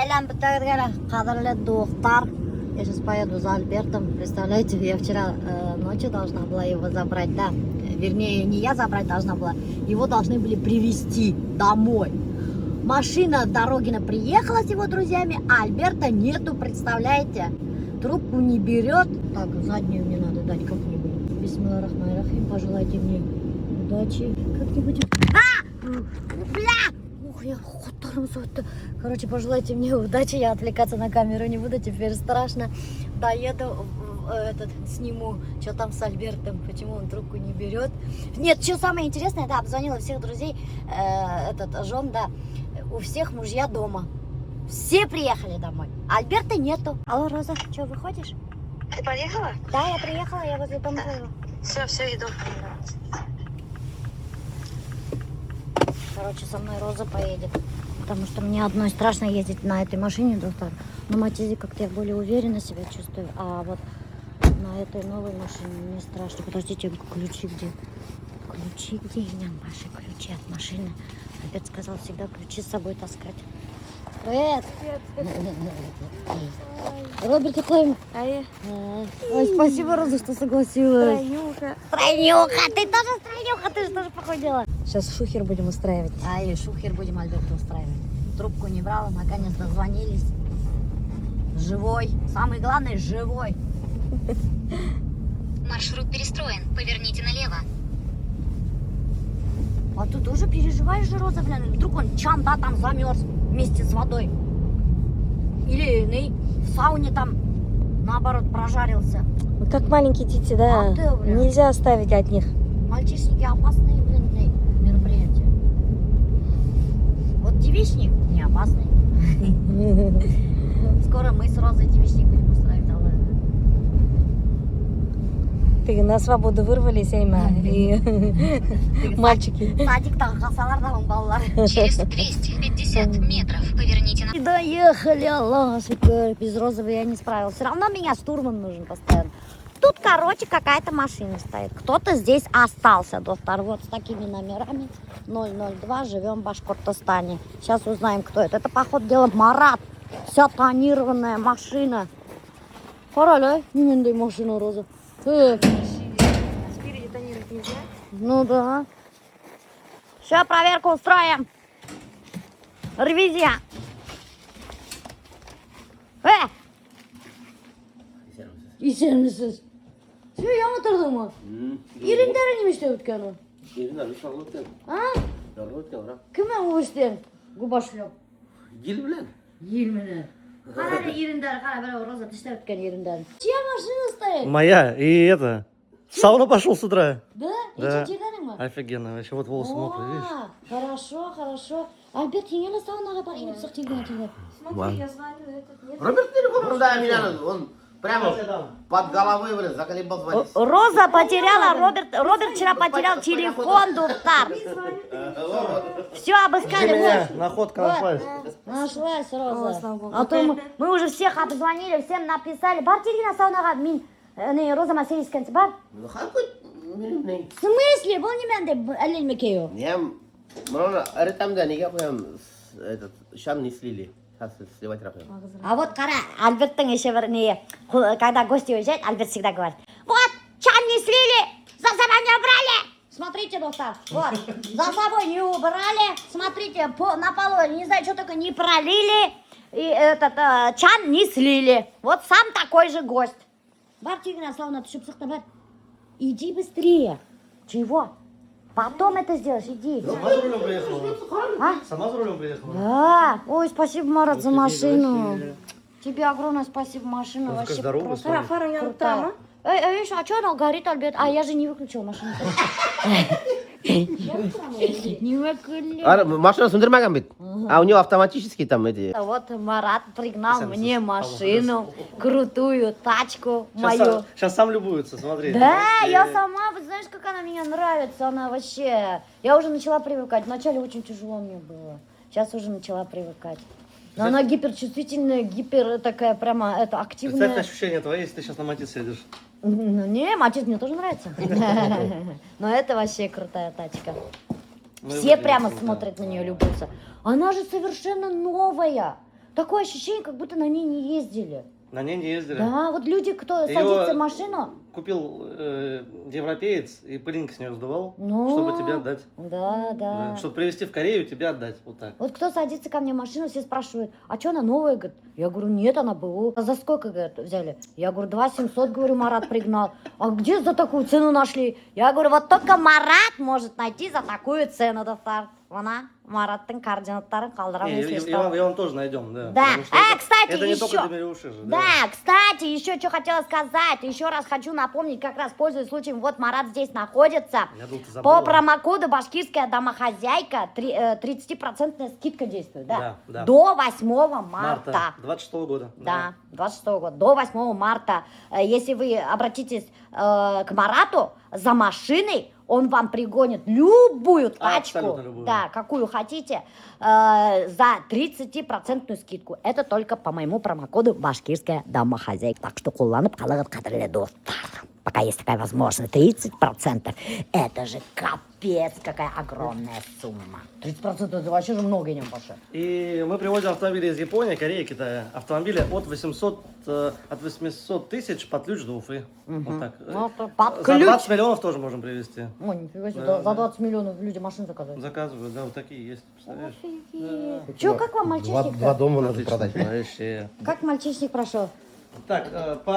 Айлам бітагара, қадірлі достар. Я сейчас поеду за Альбертом. Представляете, я вчера ночью должна была его забрать, да. Вернее, не я забрать должна была. Его должны были привезти домой. Машина Дорогина приехала с его друзьями, а Альберта нету, представляете? Трубку не берет. Так, заднюю мне надо дать как-нибудь. Бисмиллахиррахманиррахим. Пожелайте мне удачи. Как-нибудь. Бля! Ух, я короче, пожелайте мне удачи. Я отвлекаться на камеру не буду. Теперь страшно. Доеду, сниму, что там с Альбертом, почему он трубку не берет. Нет, что самое интересное, да, обзвонила всех друзей, жен, да, у всех мужья дома. Все приехали домой. А Альберта нету. Алло, Роза, что, выходишь? Ты поехала? Да, я приехала, я возле дома. Все, иду. Короче, со мной Роза поедет. Потому что мне одной страшно ездить на этой машине, доктор. На Матизе как-то я более уверенно себя чувствую. А вот на этой новой машине мне страшно. Подождите, ключи где? Ключи где? Ваши ключи от машины. Альберт сказал всегда ключи с собой таскать. Привет! Роберт, какой? Ой, спасибо, Роза, что согласилась. Стройнюха! Ты тоже стройнюха, ты же тоже похудела. Сейчас шухер будем устраивать. И шухер будем Альберту устраивать. Трубку не брала, наконец дозвонились. Живой. Самый главный, живой. Маршрут перестроен. Поверните налево. А ты тоже переживаешь же, Роза, блин? Вдруг он чам-да там замерз вместе с водой. Или в сауне там, наоборот, прожарился. Ну, как маленькие дети, да. А ты, блин. Нельзя оставить от них. Мальчишники опасные, блин, мероприятия. Вот девичник не опасный. Скоро мы с Розой девичник будем устраивать. Ты на свободу вырвались, Эйма, и мальчики. Садиктағы қасалардағы балалар. Через 250 метров поверните И доехали, Аллах шукр. Без Розовой я не справилась. Все равно меня штурман нужен постоянно. Тут, короче, какая-то машина стоит. Кто-то здесь остался, доктор. Вот с такими номерами. 002, живем в Башкортостане. Сейчас узнаем, кто это. Это, походу дела, Марат. Вся тонированная машина. Пора, не машина, Роза. Спереди тонировать нельзя? Ну да. Сейчас проверку устроим. Ревизия. Исенмisiz. Shu yomon turdingmi? Erindaring nima ishlab o'tgani? Erinlar ishga o'tgan. Ha? Yo'q o'tgan, ora. Kimga o'shding? Gubashlab. Yil bilan. Yil bilan. Qara erindari, qara bir roza tishlab o'tgan erindari. Чья машина стоит? Моя, и это, в сауну пошел с утра. Да? Да. И чеканingmi? Офигенно, вообще вот волосы мокрые, видишь? Хорошо. Альберт, yana saunaga bor, endi chiqtirgan. Смотри, я звоню, этот нет. Роберт телефон, да, меня, он прямо под головой, блин, заколебал звонить. Роза потеряла, Роберт вчера потерял телефон, доктор. Все обыскали. Меня Вот. находка нашлась. Нашлась, Роза. О, слава богу. А то мы уже всех обзвонили, всем написали. Бар телефона саунага, Роза Маселисканцы, бар? Ну, какой, не. В смысле? Был не менде, аллель мекею. Я, мрона, ритамда, не прям, этот, шам не слили. Сейчас сливать рапем. А вот, кара, Альберттың еще когда гости уезжают, Альберт всегда говорит: вот, чан не слили, за собой не убрали. Смотрите, доктор, вот, за собой не убрали, смотрите, на полу, не знаю, что только не пролили, и этот чан не слили. Вот сам такой же гость. Бар тигна, славно, ты чтоб сахтабар. Иди быстрее. Чего? Потом это сделаешь, иди. Сама за рулем приехала? А? Сама за рулем приехала? Да. Ой, спасибо, Марат, за машину. Тебе огромное спасибо, машина Ну, вообще здоровая, просто слава. Фара не крутая. там, Видишь, а что она горит, Альберт? А я же не выключила машину. Не выключила. А, машина сундермаган бит. А у него автоматически там эти. Вот Марат пригнал мне машину, крутую тачку мою. Сейчас сам любуется, смотри. Да, я сама, вы знаешь, как она мне нравится, она вообще. Я уже начала привыкать. Вначале очень тяжело мне было. Сейчас уже начала привыкать. Но она гиперчувствительная, гипер такая прямо, это активная. Кстати, ощущение твои, если ты сейчас на Матисе едешь. Ну, не, Матис мне тоже нравится. Но это вообще крутая тачка. Ну, Все прямо смотрят на нее, любуются. Она же совершенно новая. Такое ощущение, как будто на ней не ездили. На ней не ездили. Да, вот люди, кто Её садится в машину. Купил европеец и пылинки с нее сдувал, Ну, чтобы тебе отдать. Да, да. Чтобы привезти в Корею, тебе отдать. Вот так. Вот кто садится ко мне в машину, все спрашивают, а что она новая? Говорит, я говорю, нет, она БУ. А за сколько, говорят, взяли? Я говорю, 2700, говорю, Марат пригнал. А где за такую цену нашли? Я говорю, вот только Марат может найти за такую цену, доктор. Вона Мараттың координаттарын қалдырам. И вам тоже найдем, да. Да. Потому что Кстати, это не еще. только Демириуши же. Да, кстати, еще что хотела сказать. Еще раз хочу напомнить, как раз пользуясь случаем, вот Марат здесь находится. Я думал, ты По забыла. промокоду «Башкирская домохозяйка» 30% скидка действует, да? Да. До 8 марта. 26-го года. Да, 26 года. До 8 марта. Если вы обратитесь к Марату за машиной, он вам пригонит любую тачку, Абсолютно любую. да, какую хотите, за 30% скидку. Это только по моему промокоду «Башкирская домохозяйка». Так что кулланып қалығыт қадірлі достар. Пока есть такая возможность, 30%. Это же капец, какая огромная сумма. 30% это вообще же много, не больше. И мы привозим автомобили из Японии, Кореи, Китая. Автомобили от 800 тысяч под ключ до Уфы. Вот так. Ну, это под За ключ. 20 миллионов тоже можем привезти. Ой, нифига себе, Да, за 20 миллионов люди машин заказывают. Заказывают, да, вот такие есть. Представляешь? Че, как вам мальчишник? Два дома надо Отлично, продать. вообще. Как мальчишник прошел? Так, по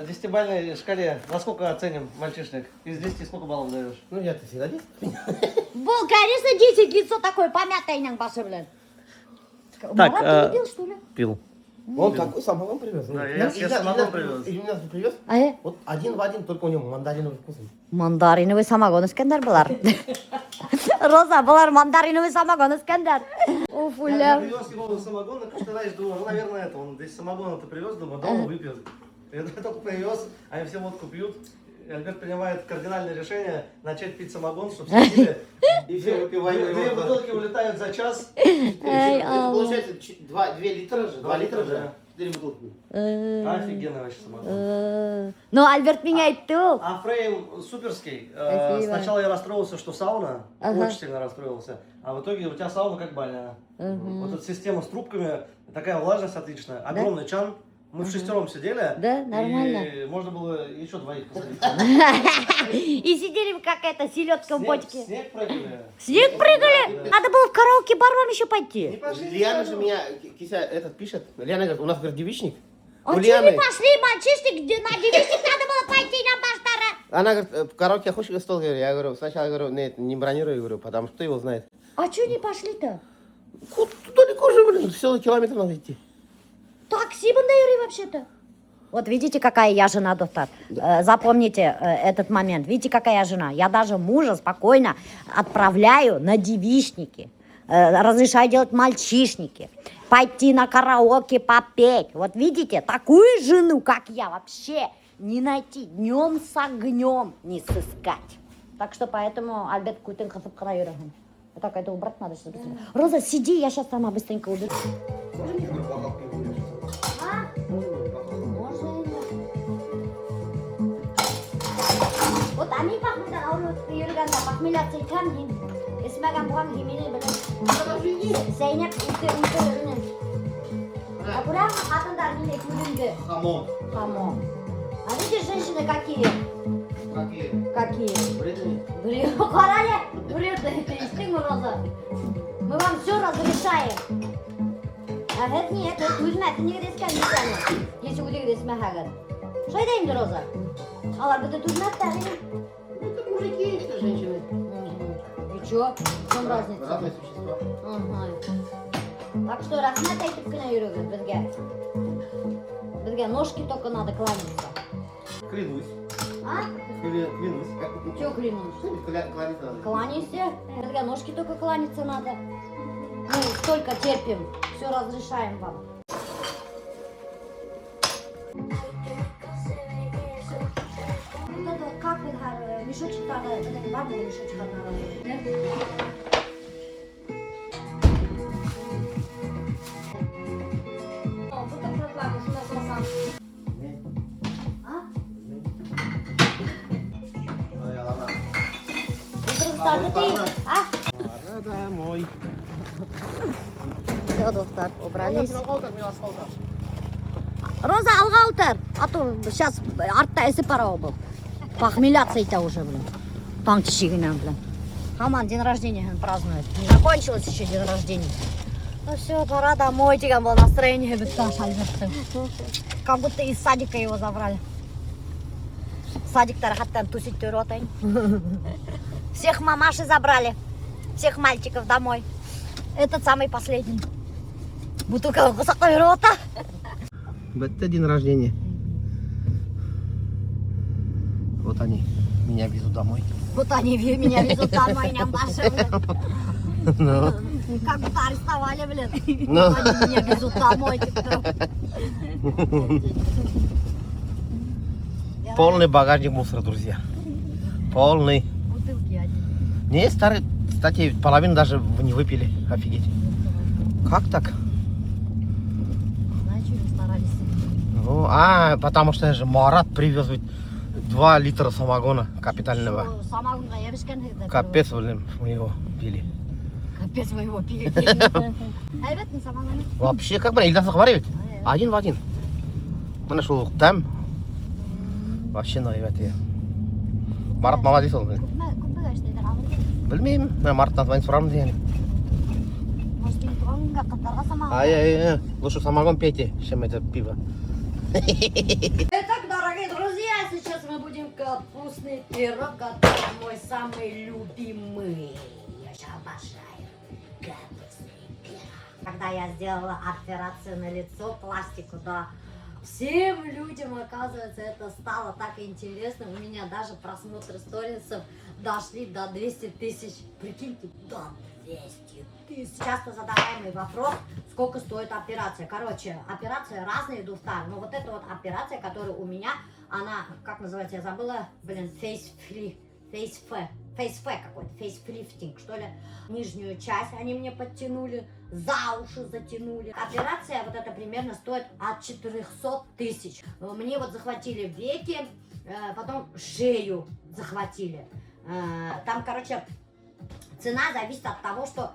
10-бальной шкале, насколько оценим мальчишник? Из 10 сколько баллов даешь? Ну, я-то всегда 10. Был, конечно, 10, лицо такое помятое, ням баши, блин. Так, Марат, ты любил, что ли? Пил. Он такой самогон привез. Да, я самогон привез. И у нас привез. Вот один в один, только у него мандариновый вкус. Мандариновый самогон Искандер бұлар. Роза, бұлар мандариновый самогон Искандер. Я Уфуля. привез его самогон, и каждый раз думаю, ну, наверное, это он здесь самогон-то привез, думаю, дома выпьет. Я только привез, они все водку пьют. И Альберт принимает кардинальное решение начать пить самогон, чтобы сидели. И все выпиваем. Две бутылки улетают за час. Это получается 2 литра же. 2 литра же. 4 бутылки. Офигенный вообще самогон. Ну, Альберт меняет тыл. А фрейм суперский. Спасибо. Сначала я расстроился, что сауна. Ага. Очень сильно расстроился. А в итоге у тебя сауна как бальная. Вот эта система с трубками, такая влажность отличная. Огромный чан. Мы в шестером сидели. Да, нормально. И можно было еще двоих посадить. И сидели как это, селедка в бочке. Снег прыгали. Снег прыгали? Надо было в караоке-бар вам еще пойти. Лиана же меня, Кися, этот пишет. Лиана говорит, у нас, говорит, девичник. А У что Лианы. не пошли, мальчишник, где на девичник надо было пойти на Баштара? Она говорит, в караоке хочешь стол? Я говорю, сначала говорю, нет, не бронирую, говорю, потому что кто его знает. А что не пошли-то? Далеко же, блин, все километр надо идти. Такси бандери вообще-то. Вот видите, какая я жена, доктор. Запомните этот момент. Видите, какая я жена. Я даже мужа спокойно отправляю на девичники. Разрешаю делать мальчишники. Пойти на караоке попеть. Вот видите, такую жену, как я, вообще не найти. Днем с огнем не сыскать. Так что поэтому Альберт Кутен хасып кара. Так, это убрать надо сейчас быстренько. Роза, сиди, я сейчас сама быстренько уберу. Вот они пахнут, yurganda похмелятся икан хин. Исмаган буган химини белен. Зейнеп үлке. Акура хатындар хин экмүлүнгө. Хамон. А видишь, женщины какие? Какие? Вредные. Карали, вредные. Ты истинно, Роза. Мы вам все разрешаем. А это нет, это uzmat, не рискан не станет. Если вы говорите, смехаган. Что это им, Роза? Алар будет uzmat, да? Это мужики, это женщины. И чё? В чем разница? Разные существа. Так что рахмат айтып кына йөрөгөз безгә. Безгә ножки только надо кланяться. Клянусь. А? Клянусь. Чё клянусь? Кланяться надо. Кланяйся. Безгә ножки только кланяться надо. Мы столько терпим, все разрешаем вам. Вот это вот как мешочек надо, это бабу мешочек надо. Домой. Все, доктор, убрались. Роза, алгаутер! А то сейчас артта эсіп парау был. Похмеляться и уже, блин. Панкщигина, блин. Хаман день рождения празднует. Не закончилось еще день рождения. Ну все, пора домой. Тиган было настроение. Как будто из садика его забрали. Садик-то рахаттан тусить тюротай. Всех мамаши забрали. Всех мальчиков домой. Этот самый последний. Бутылка кусакой рота. Это день рождения. Вот они меня везут домой. Вот они меня везут домой, нямбаши, блин. Ну. Как будто арестовали, блин. Ну. Вот они меня везут домой. Полный багажник мусора, друзья. Полный. Бутылки один. Не, старый, кстати, половину даже не выпили. Офигеть. Как так? Знаешь, что не старались? Ну, потому что же Марат привез ведь 2 литра самогона капитального. Самогон, я бешкен. Капец, блин, мы его пили. Капец, вы его пили. Айбет не самогон. Вообще, как бы, Ильдас говорит, один в один. Мы нашел там. Вообще, ну, ребят, я. Марат молодец, он, блин. Білмеймін, мен Мараттан звонить сұрамын деген. Может, не туғанға қыздарға самогон? Ай, лучше самогон пейте, чем это пиво. Итак, дорогие друзья, сейчас мы будем капустный пирог, который мой самый любимый. Я же обожаю капустный пирог. Когда я сделала операцию на лицо, пластику, да, всем людям, оказывается, это стало так интересно. У меня даже просмотры сторисов дошли до 200 тысяч. Прикиньте, до 200 тысяч. Часто задаваемый вопрос, сколько стоит операция. Короче, операции разные идут, но вот эта вот операция, которая у меня, она, как называется, я забыла, блин, фейсфэ какой-то, фейслифтинг, что ли. Нижнюю часть они мне подтянули, за уши затянули. Операция вот эта примерно стоит от 400 тысяч. Мне вот захватили веки, потом шею захватили. Там, короче, цена зависит от того, что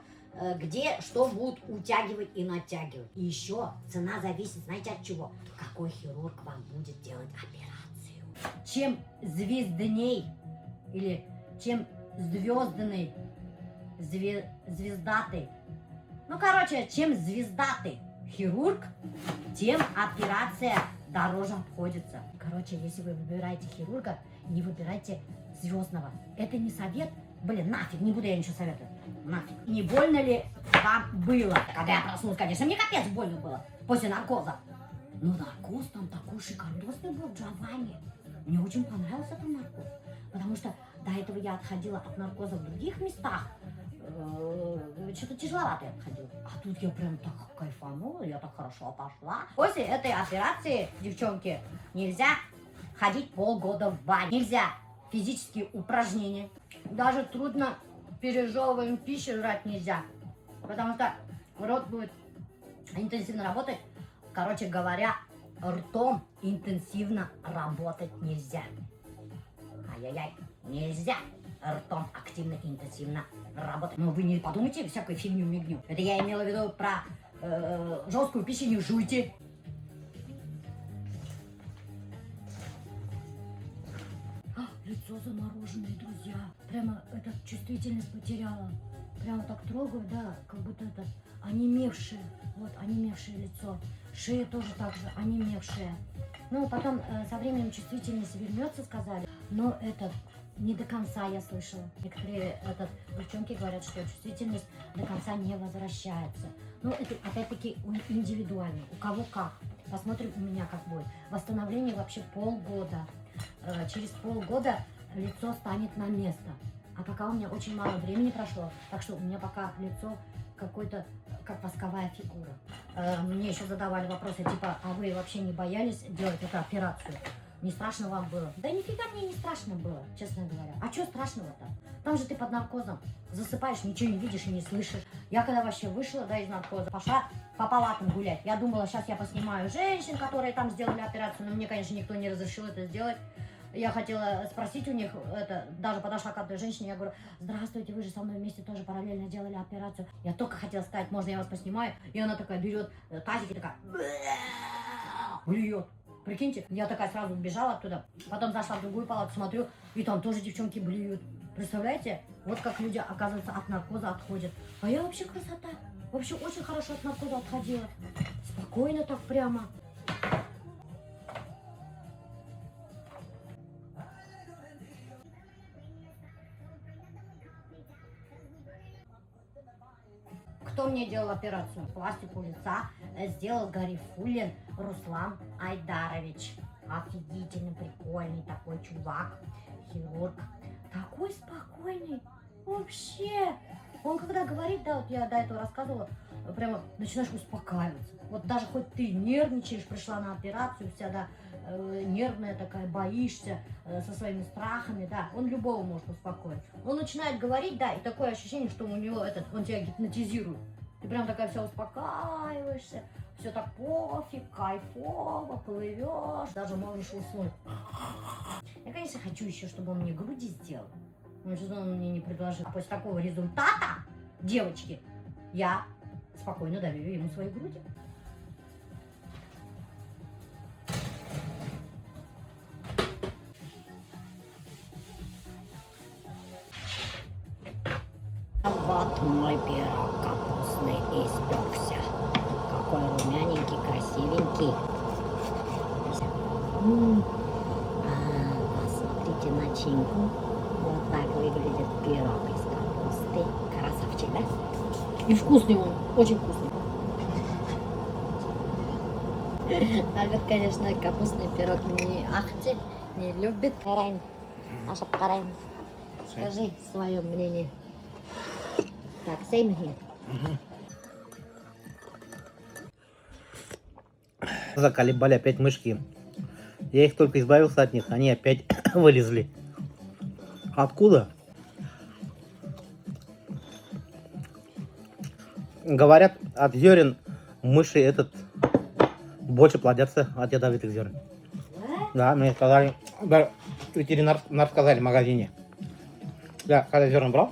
где что будут утягивать и натягивать. И еще цена зависит, знаете, от чего? Какой хирург вам будет делать операцию. Чем звездней или чем звездный, звездатый. Ну, короче, чем звездатый хирург, тем операция дороже обходится. Короче, если вы выбираете хирурга, не выбирайте звездного. Это не совет. Блин, нафиг, не буду я ничего советовать. Нафиг. Не больно ли вам было? Когда я проснулась, конечно, мне капец больно было. После наркоза. Но наркоз там такой шикардосный был, Джованни. Мне очень понравился этот наркоз. Потому что до этого я отходила от наркоза в других местах. Что-то тяжеловато я отходила. А тут я прям так кайфанула, я так хорошо отошла. После этой операции, девчонки, нельзя ходить полгода в баню. Нельзя физические упражнения. Даже трудно пережевываем пищу жрать нельзя. Потому что рот будет интенсивно работать. Короче говоря, ртом интенсивно работать нельзя. Ай-яй-яй, нельзя ртом активно, интенсивно работать. Но вы не подумайте всякую фигню-мигню. Это я имела в виду про жесткую пищу, не жуйте. Лицо замороженное, друзья. Прямо эта чувствительность потеряла. Прямо так трогаю, да, как будто это онемевшее. Вот, онемевшее лицо. Шея тоже так же онемевшая. Ну, потом со временем чувствительность вернется, сказали. Но это не до конца, я слышала. Некоторые девчонки говорят, что чувствительность до конца не возвращается. Ну, это опять-таки индивидуально. У кого как. Посмотрим у меня как будет. Восстановление вообще полгода. Через полгода лицо станет на место. А пока у меня очень мало времени прошло, так что у меня пока лицо какой-то, как восковая фигура. Мне еще задавали вопросы, типа, а вы вообще не боялись делать эту операцию? Не страшно вам было? Да нифига мне не страшно было, честно говоря. А что страшного-то? Там же ты под наркозом засыпаешь, ничего не видишь и не слышишь. Я когда вообще вышла, да, из наркоза, пошла по палатам гулять. Я думала, сейчас я поснимаю женщин, которые там сделали операцию, но мне, конечно, никто не разрешил это сделать. я хотела спросить у них, это, даже подошла к одной женщине, я говорю, здравствуйте, вы же со мной вместе тоже параллельно делали операцию. Я только хотела сказать, можно я вас поснимаю? И она такая берет тазик и такая блюет. Прикиньте, я такая сразу убежала оттуда, потом зашла в другую палату, смотрю, и там тоже девчонки блюют. Представляете? Вот как люди, оказывается, от наркоза отходят. А я вообще красота. Вообще очень хорошо от наркоза отходила. Спокойно так прямо. Кто мне делал операцию? Пластику лица сделал Гарифуллин Руслан Айдарович. Офигительно прикольный такой чувак, хирург. Такой спокойный. Вообще. Он когда говорит, да, вот я до этого рассказывала, прямо начинаешь успокаиваться. Вот даже хоть ты нервничаешь, пришла на операцию, вся, да, нервная такая, боишься, со своими страхами, да, он любого может успокоить. Он начинает говорить, да, и такое ощущение, что у него он тебя гипнотизирует. Ты прям такая вся успокаиваешься, все так пофиг, кайфово, плывешь, даже можешь уснуть. Я, конечно, хочу еще, чтобы он мне груди сделал. Но что он мне не предложил. А после такого результата, девочки, я спокойно доверю ему свои груди. Вот мой пирог капустный испекся. Какой румяненький, красивенький. Посмотрите начинку. Вот так выглядит пирог из капусты. Красавчик, да? И вкусный он, очень вкусный. Альберт, конечно, капустный пирог не ахти, не любит. Карайн, наша Карайн, скажи свое мнение. Так, сеймги. Заколебали опять мышки. Я их только избавился от них, они опять вылезли. Откуда? Говорят, от зерен мыши больше плодятся от ядовитых зерен. Да, мне сказали, да, ветеринар сказали в магазине. Я когда зерна брал,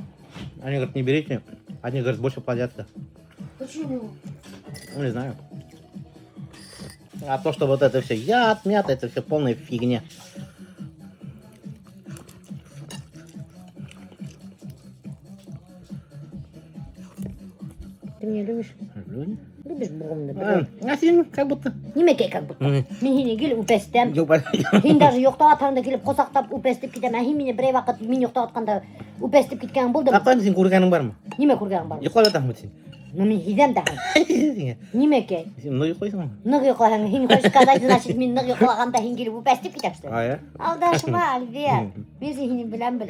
они говорят, не берите, они говорят, больше плодятся. Почему? Ну, не знаю. А то, что вот это все яд, мята, это все полная фигня. Ты меня любишь? Люблю. Любишь бромны? Сен как будто. Неме как будто. Мен сені келіп үпестем. Жоқ, Сен даже ұйықтаватқанда келіп қосақтап үпестеп кетемін. Әхи мені бір уақыт мен ұйықтаватқанда үпестеп кеткенің болды ма? Тапқан сен көргенің бар ма? Неме көргенің бар? Ұйықтап жатамын сен. Ну мен хизем тағын. Неме ке? Сен мына ұйықтайсың ғой. Нық ұйықласаң, сен хочешь сказать, значит мен нық ұйықлағанда сен келіп үпестеп кетесің. А, иә? Алдашма, Альберт. Мен сені білем.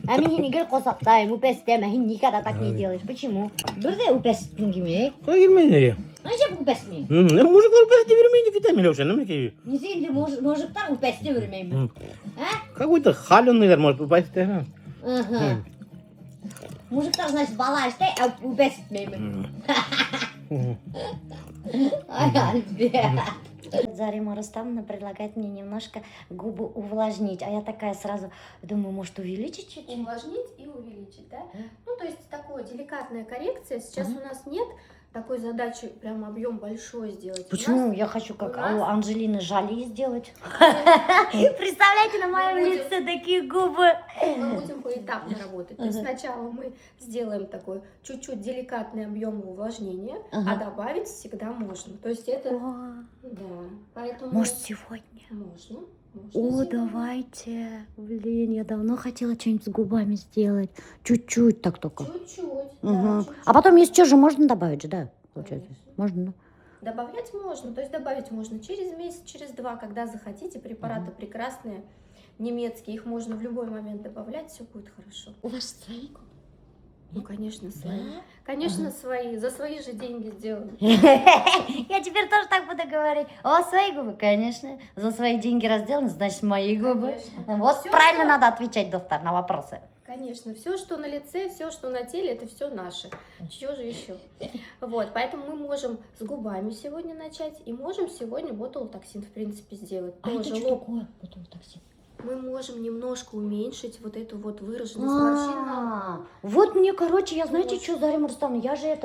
А мен сені келіп қосақтаймын, үпестем, сен никогда так не делаешь. Почему? Бірде үпестеткің келмей. Қалай келмейді неге? Зачем үпестемеймін? Мужиклар үпесте бермейді витамин вообще, неме Не сен де мужиктар үпесте бермеймін. Какой-то халеныйлар может үпесте. Мужиктар, значит, бала іште, а үпестемеймін. Ай, Альберт. Зарима Рустамовна предлагает мне немножко губы увлажнить. А я такая сразу думаю, может, увеличить чуть-чуть? Увлажнить и увеличить, да? Ну, то есть такая деликатная коррекция. Сейчас у нас нет такой задачи, прям объем большой сделать. Почему? Я хочу как у Анджелины Жоли сделать. Представляете, на моем лице такие губы. Мы будем поэтапно работать. То есть сначала мы сделаем такой чуть-чуть деликатный объем увлажнения, а добавить всегда можно. То есть это... Да, поэтому... Может, сегодня? Можно. О, давайте. Блин, я давно хотела что-нибудь с губами сделать. Чуть-чуть так только. Чуть-чуть. Угу. А потом, если что же, можно добавить же, да? Получается. Можно, да? Добавлять можно. То есть добавить можно через месяц, через два, когда захотите. Препараты прекрасные, немецкие. Их можно в любой момент добавлять, все будет хорошо. У вас свои губы? Ну, конечно, свои. Конечно, свои. За свои же деньги сделаны. Я теперь тоже так буду говорить. О, свои губы, конечно. За свои деньги разделаны, значит, мои губы. Вот Всё, правильно всё. надо отвечать, доктор, на вопросы. Конечно, все, что на лице, все, что на теле, это все наше. Чего же еще? Вот, поэтому мы можем с губами сегодня начать и можем сегодня ботулотоксин, в принципе, сделать. А это Тоже что лоб. такое? Ботулотоксин. мы можем немножко уменьшить вот эту вот выраженность морщин. Вот мне, короче, я знаете, что, Заря Мурстамовна, я же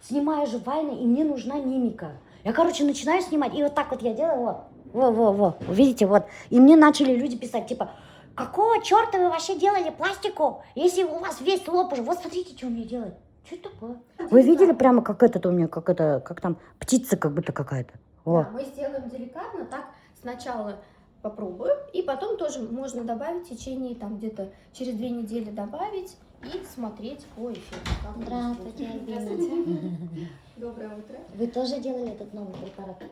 снимаю же вайны, и мне нужна мимика. Я, короче, начинаю снимать, и вот так вот я делаю, вот, видите, вот. И мне начали люди писать, типа, какого черта вы вообще делали пластику, если у вас весь лоб уже, вот смотрите, что у меня делает. Что это такое? Вы видели прямо, как у меня, как там, птица как будто какая-то? Да, мы сделаем деликатно, так сначала попробую, и потом тоже можно добавить в течение там где-то через 2 недели добавить и смотреть по эффекту. как у нас будет. Здравствуйте. Доброе утро. Вы тоже делали этот новый препарат?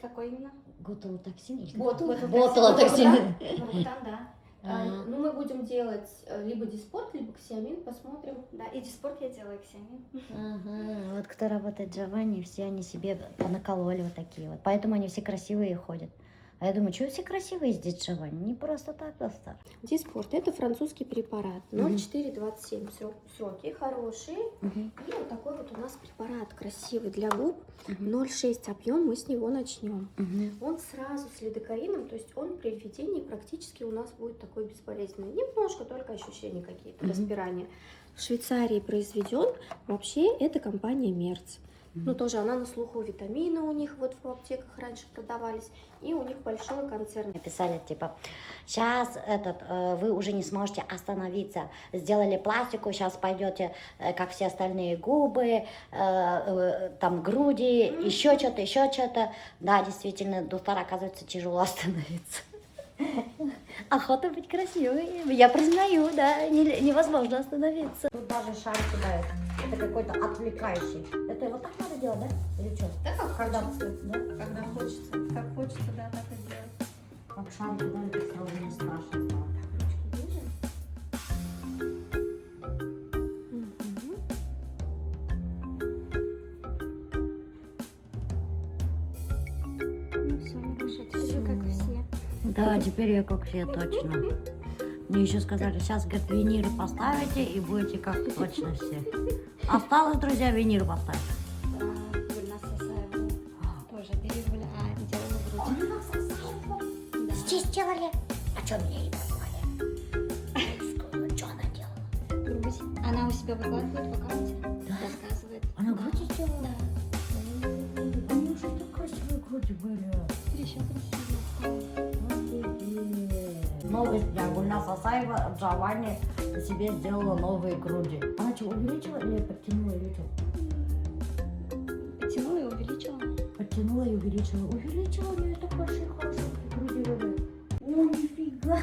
Какой именно? Ботулотоксин? Ботулотоксин. да. Ага. Ну, мы будем делать либо диспорт, либо ксиамин, посмотрим. Да, и диспорт я делаю, ксиамин. Ага, вот кто работает в Джованни, все они себе понакололи вот такие вот. Поэтому они все красивые ходят. А я думаю, что все красивые здесь в Джованни? Не просто так просто. Диспорт – это французский препарат. 0,4-27 сроки хорошие. И вот такой вот у нас препарат красивый для губ. 0,6 объем, мы с него начнем. Он сразу с лидокаином, то есть он при введении практически у нас будет такой безболезненный. Немножко только ощущения какие-то, распирания. В Швейцарии произведен, вообще это компания Мерц. Ну, тоже она на слуху, витамины у них вот в аптеках раньше продавались, и у них большой концерн. Написали, типа, сейчас вы уже не сможете остановиться. Сделали пластику, сейчас пойдете, как все остальные, губы, там груди, еще что-то. Да, действительно, доктор, оказывается, тяжело остановиться. Охота быть красивой. Я признаю, да, невозможно остановиться. Тут даже шарики дают. Это какой-то отвлекающий. Это вот так надо делать, да? Или что? Да, как Когда хочется. да? Когда хочется. Как хочется, да, так и делать. Как шарики дают, это сразу не страшно стало. Ну все, Маруша, ты же как все. Да, теперь я как все, точно. Мне еще сказали, сейчас, говорит, виниры поставите и будете как точно все. Осталось, друзья, виниры поставить. Гульнас Сасаева тоже оперировали, делала грудь. Здесь делали? А что меня не позвали? Что она делала? Грудь. Она у себя выкладывает в аккаунте, рассказывает. Она грудь сделала? Да. Они уже так красивые груди были. Еще красиво. Новость для Гульнас Асаева, Джованни себе сделала новые груди. Она что, увеличила или подтянула, или что? Подтянула и увеличила. Подтянула и увеличила. Увеличила, у нее так большие, хорошие груди были. О, нифига.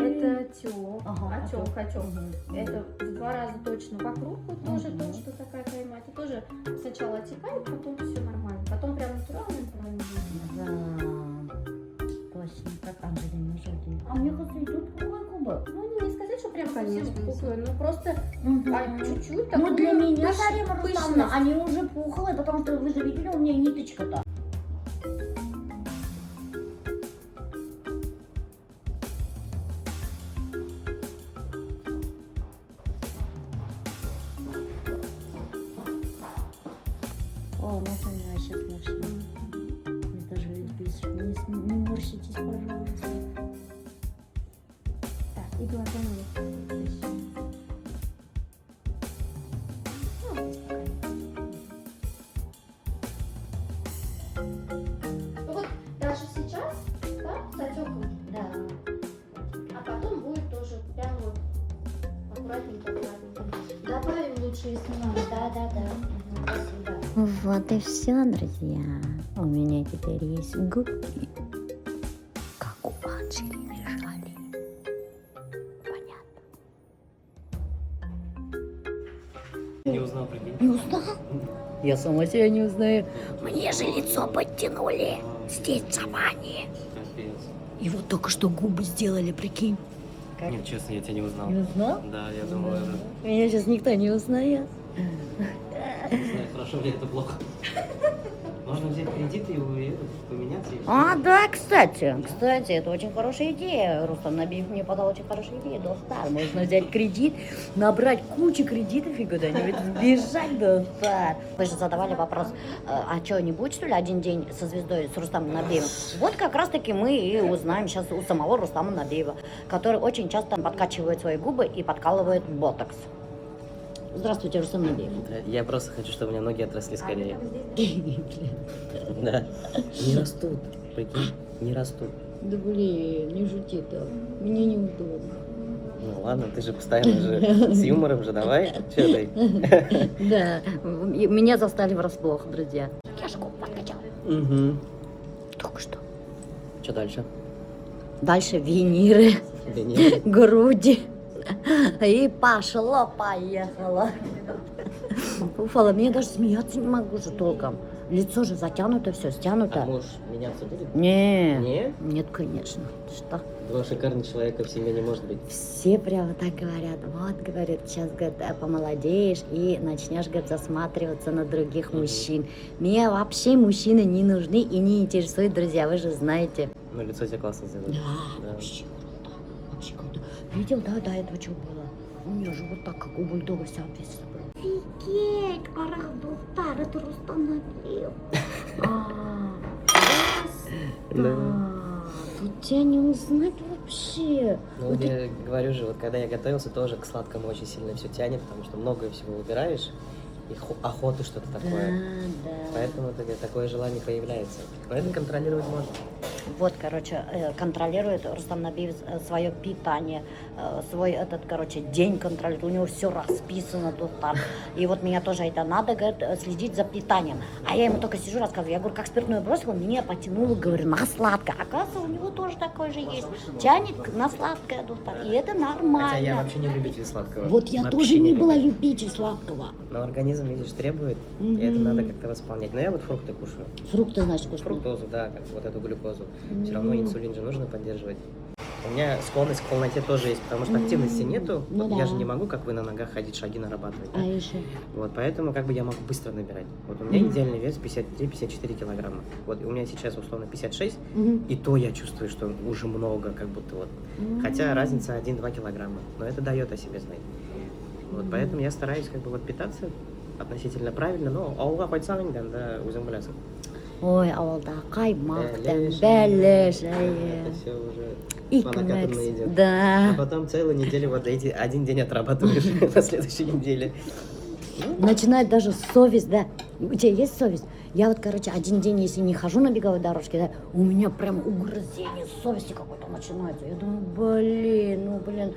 Это отек, Ага, отек. Это в 2 раза точно вокруг, вот тоже то, что такая кайма. Это тоже сначала отекает, потом все нормально. Потом прям натурально правильно видно. Да, точно, как Анджелина Джоли. А мне кажется, идут пухлые губы. Ну, не сказать, что прям Конечно, совсем пухлые, но просто чуть-чуть. Ну, для такую меня, пышность. Дарья Рустамовна, они уже пухлые, потому что вы же видели, у меня ниточка-то. О, ну это вообще смешно. Мне даже не морщитесь, пожалуйста. Так, и глазами. Ну вот даже сейчас, да, с отеком, Да. а потом будет тоже прям вот аккуратненько. Добавим лучше, если надо. Да. Спасибо. Вот и все, друзья. У меня теперь есть губки, как у Анджелины Джоли. Понятно. Не узнал, прикинь. Не узнал? Я сама себя не узнаю. Мне же лицо подтянули. Здесь Джованни. Капец. И вот только что губы сделали, прикинь. Нет, честно, я тебя не узнал. Не узнал? Да, я думал, это... Меня сейчас никто не узнает. Не знаю, хорошо ли это плохо. Можно взять кредит и поменяться. А, да, кстати, это очень хорошая идея. Рустам Набиев мне подал очень хорошую идею. Достар, можно взять кредит, набрать кучу кредитов и куда-нибудь сбежать, достар. Вы же задавали вопрос, а что, не будет, что ли, один день со звездой, с Рустамом Набиевым? Вот как раз-таки мы и узнаем сейчас у самого Рустама Набиева, который очень часто подкачивает свои губы и подкалывает ботокс. Здравствуйте, Рустам Набиев. Я просто хочу, чтобы у меня ноги отросли скорее. Да. Не растут, прикинь, не растут. Да блин, не шути так. Мне неудобно. Ну ладно, ты же постоянно же с юмором же, давай. Че ты? Да, меня застали врасплох, друзья. Я же губ подкачал. Угу. Только что. Что дальше? Дальше виниры, Да нет. груди. И пошло-поехало. Уфала, мне даже смеяться не могу же толком. Лицо же затянуто, все стянуто. А муж меняться будет? Нет. Нет? Нет, конечно. Что? Два шикарных человека в семье не может быть. Все прямо так говорят. Вот, говорит, сейчас, говорит, помолодеешь и начнешь, говорит, засматриваться на других мужчин. Мне вообще мужчины не нужны и не интересуют, друзья, вы же знаете. Ну, лицо тебе классно сделали. Да, вообще круто. Вообще круто. Видел, да, до этого что было? У меня же вот так, как у бульдога, вся обвисла была. Офигеть, Арах Достар, это Рустам Набиев. Да. Тут тебя не узнать вообще. Ну, вот я говорю же, вот когда я готовился, тоже к сладкому очень сильно все тянет, потому что много всего выбираешь, и охоты что-то такое. Да. Поэтому такое желание появляется. Но это контролировать можно. Вот, короче, контролирует Рустам Набиев свое питание, свой этот, короче, день контролирует. У него все расписано тут там. И вот меня тоже это надо, говорит, следить за питанием. А я ему только сижу, рассказываю. Я говорю, как спиртное бросила, меня потянуло, говорю, на сладкое. Оказывается, у него тоже такое же есть. Тянет на сладкое, доктор. И это нормально. Хотя я вообще не любитель сладкого. Вот я Вообще тоже не люблю. была любитель сладкого. Но организм, видишь, требует, и это надо как-то восполнять. Но я вот фрукты кушаю. Фрукты, значит, кушаю. Фруктозу, да, как вот эту глюкозу. Все равно инсулин же нужно поддерживать. У меня склонность к полноте тоже есть, потому что активности нету. Ну Вот да. я же не могу, как вы, на ногах ходить, шаги нарабатывать. А да? еще? Вот, поэтому как бы я могу быстро набирать. Вот у меня идеальный вес 53-54 килограмма. Вот у меня сейчас условно 56, и то я чувствую, что уже много, как будто вот. Хотя разница 1-2 килограмма, но это дает о себе знать. Вот, поэтому я стараюсь как бы вот питаться относительно правильно, но ауылға қайтсаң да өзің білесің. Ой, ауылда қаймақтан бәлеш. Это все уже И по накатанной кнекс, идет. да. А потом целую неделю вот эти один день отрабатываешь на следующей неделе. Начинает даже совесть, да. У тебя есть совесть? Я вот, короче, один день, если не хожу на беговой дорожке, да, у меня прям угрызение совести какое-то начинается. Я думаю, блин.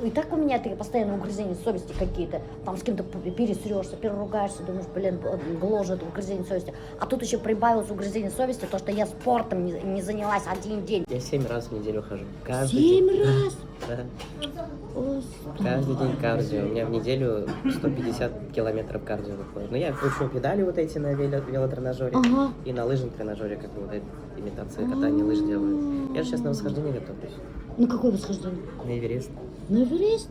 И так у меня такие постоянно угрызения совести какие-то. Там с кем-то пересрешься, переругаешься, думаешь, блин, гложет угрызение совести. А тут еще прибавилось угрызение совести, то, что я спортом не занялась один день. Я 7 раз в неделю хожу. Каждый 7 день. раз? Да. Господи. Каждый день кардио. У меня в неделю 150 километров кардио выходит. Но я кручу педали вот эти на велотренажере Ага. и на лыжном тренажере, как бы вот эти имитации катания лыж делаю. Я же сейчас на восхождение готовлюсь. Ну какое восхождение? На Эверест. На Эверест?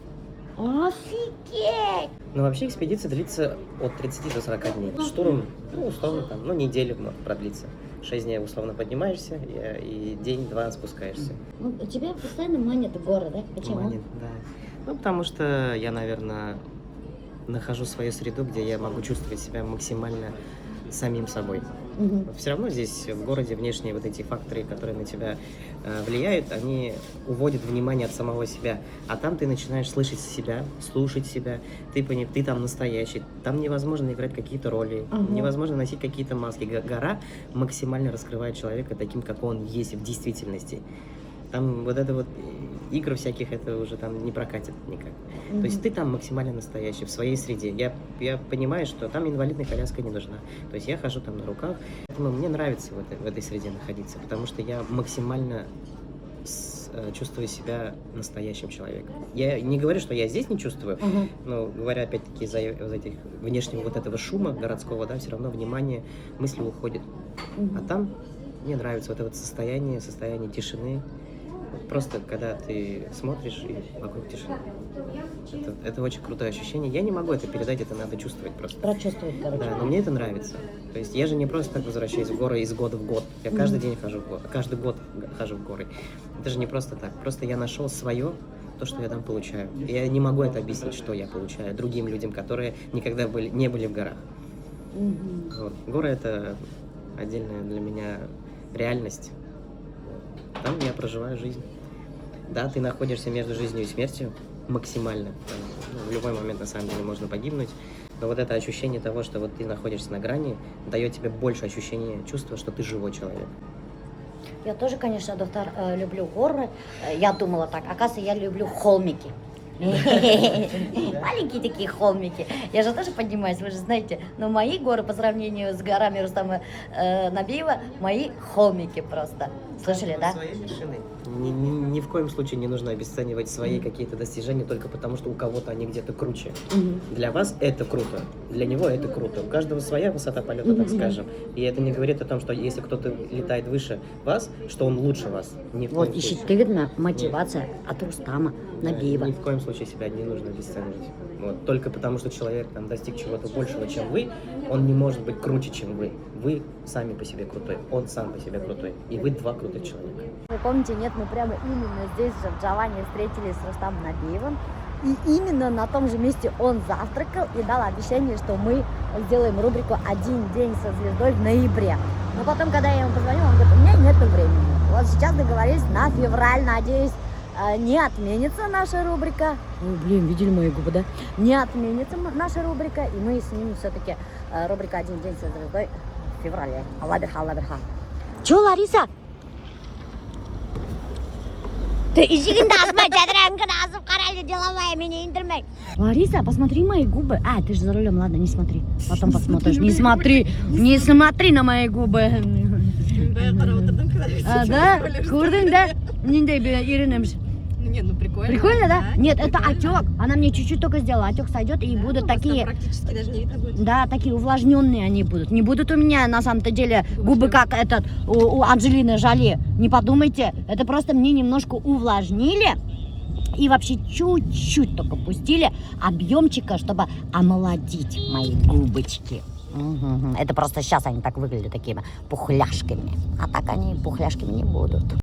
Офигеть! Ну, вообще экспедиция длится от 30 до 40 дней. Штурм, ну, условно, там, ну, неделю может продлиться. 6 дней условно поднимаешься и день-два спускаешься. Ну, тебя постоянно манят горы, да? Почему? Манит, да. Ну, потому что я, наверное, нахожу свою среду, где я могу чувствовать себя максимально самим собой. Мгм. Все равно здесь, в городе, внешние вот эти факторы, которые на тебя влияют, они уводят внимание от самого себя. А там ты начинаешь слышать себя, слушать себя, ты там настоящий. Там невозможно играть какие-то роли, Ага. невозможно носить какие-то маски. Гора максимально раскрывает человека таким, как он есть в действительности. Там вот это вот игр всяких, это уже там не прокатит никак. То есть ты там максимально настоящий, в своей среде. Я понимаю, что там инвалидная коляска не нужна. То есть я хожу там на руках. Поэтому мне нравится в этой среде находиться, потому что я максимально чувствую себя настоящим человеком. Я не говорю, что я здесь не чувствую, Мгм. но говоря опять-таки из-за этих внешнего вот этого шума городского, да, все равно внимание, мысли уходят. А там мне нравится вот это вот состояние тишины, Просто когда ты смотришь и вокруг тишина. Это очень крутое ощущение. Я не могу это передать, это надо чувствовать просто. Прочувствовать, короче. Да, но мне это нравится. То есть я же не просто так возвращаюсь в горы из года в год. Я каждый день хожу в горы, каждый год хожу в горы. Это же не просто так. Просто я нашел свое, то, что я там получаю. И я не могу это объяснить, что я получаю другим людям, которые никогда не были в горах. Вот. Горы — это отдельная для меня реальность. Там я проживаю жизнь. Да, ты находишься между жизнью и смертью максимально. Там, в любой момент, на самом деле, можно погибнуть. Но вот это ощущение того, что вот ты находишься на грани, дает тебе больше ощущения, чувства, что ты живой человек. Я тоже, конечно, доктор, люблю горы. Я думала так, оказывается, я люблю холмики. Маленькие такие холмики. Я же тоже поднимаюсь, вы же знаете. Но мои горы по сравнению с горами Рустама Набиева, мои холмики просто. Слышали, да? Своей вершины. Ни в коем случае не нужно обесценивать свои какие-то достижения только потому, что у кого-то они где-то круче. Для вас это круто, для него это круто. У каждого своя высота полета, так скажем. И это не говорит о том, что если кто-то летает выше вас, что он лучше вас. Ни в коем Вот, случае. ты видно, мотивация от Рустама Набиева. Ни в коем случае себя не нужно обесценивать. Вот. Только потому, что человек там достиг чего-то большего, чем вы, он не может быть круче, чем вы. Вы сами по себе крутой, он сам по себе крутой. И вы два крутых человека. Вы помните, нет, мы прямо именно здесь же, в Джаване, встретились с Рустамом Набиевым. И именно на том же месте он завтракал и дал обещание, что мы сделаем рубрику «Один день со звездой» в ноябре. Но потом, когда я ему позвонила, он говорит, у меня нет времени. Вот сейчас договорились на февраль, надеюсь, не отменится наша рубрика. Ой, блин, видели мои губы, да? Не отменится наша рубрика, и мы снимем все-таки рубрика «Один день со звездой» в феврале. Аллах бирха, Аллах бирха. Че, Лариса? Ты ищигинда асмай, чадрангана асып карали, деловая меня интермей. Лариса, посмотри мои губы. А, ты же за рулем, ладно, не смотри. Потом посмотришь. Не смотри на мои губы. Да? Курдың, да? Ниндей иринемш. Нет, ну прикольно. Прикольно, да? Нет, это отек. Она мне чуть-чуть только сделала. Отек сойдет и будут такие. Практически даже не видно будет. Да, такие увлажненные они будут. Не будут у меня на самом-то деле губы как этот у Анджелины Джоли. Не подумайте, это просто мне немножко увлажнили и вообще чуть-чуть только пустили объемчика, чтобы омолодить мои губочки. Это просто сейчас они так выглядят такими пухляшками. А так они пухляшками не будут.